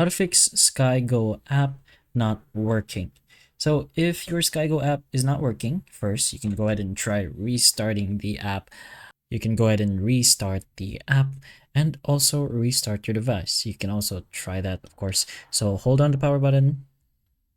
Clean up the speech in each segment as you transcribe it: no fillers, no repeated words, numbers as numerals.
how to fix SkyGo app not working. So if your SkyGo app is not working, first you can go ahead and try restarting the app. You can go ahead and restart the app and also restart your device. You can also try that, of course. So hold on the power button,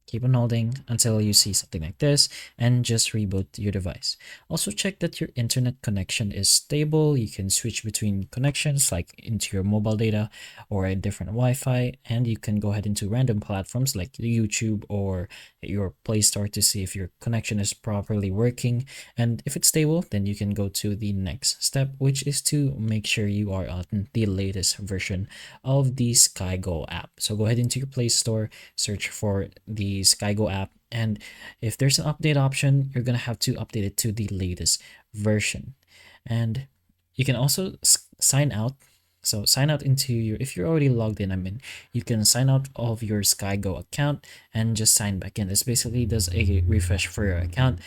keep on holding until you see something like this, and just reboot your device. Also check that your internet connection is stable. You can switch between connections like into your mobile data or a different Wi-Fi, and you can go ahead into random platforms like YouTube or your Play Store to see if your connection is properly working. And if it's stable, then you can go to the next step, which is to make sure you are on the latest version of the SkyGo app. So go ahead into your Play Store, search for the SkyGo app, and if there's an update option, you're gonna have to update it to the latest version. And you can also sign out. So sign out into your, if you're already logged in, I mean, you can sign out of your SkyGo account and just sign back in. This basically does a refresh for your account,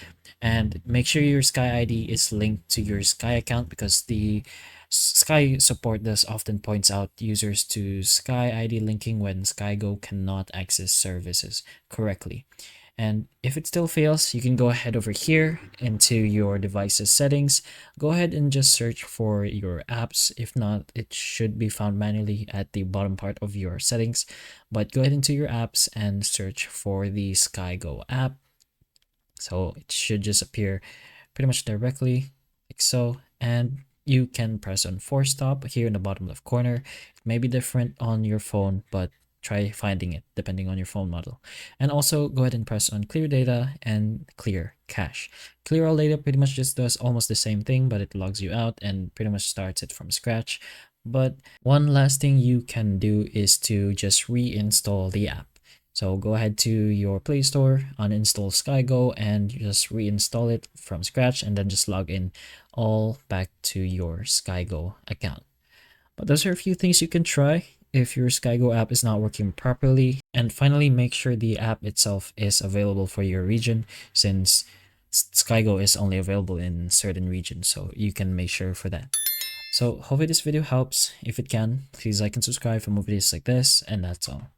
and make sure your Sky ID is linked to your Sky account, because the Sky support does often points out users to Sky ID linking when SkyGo cannot access services correctly. And if it still fails, you can go ahead over here into your device's settings. Go ahead and just search for your apps. If not, it should be found manually at the bottom part of your settings. But go ahead into your apps and search for the SkyGo app. So it should just appear pretty much directly like so. And you can press on force stop here in the bottom left corner. It may be different on your phone, but try finding it depending on your phone model. And also go ahead and press on clear data and clear cache. Clear all data pretty much just does almost the same thing, but it logs you out and pretty much starts it from scratch. But one last thing you can do is to just reinstall the app. So go ahead to your Play Store, uninstall SkyGo, and just reinstall it from scratch, and then just log in all back to your SkyGo account. But those are a few things you can try if your SkyGo app is not working properly. And finally, make sure the app itself is available for your region, since SkyGo is only available in certain regions, so you can make sure for that. So hopefully this video helps. If it can, please like and subscribe for more videos like this, and that's all.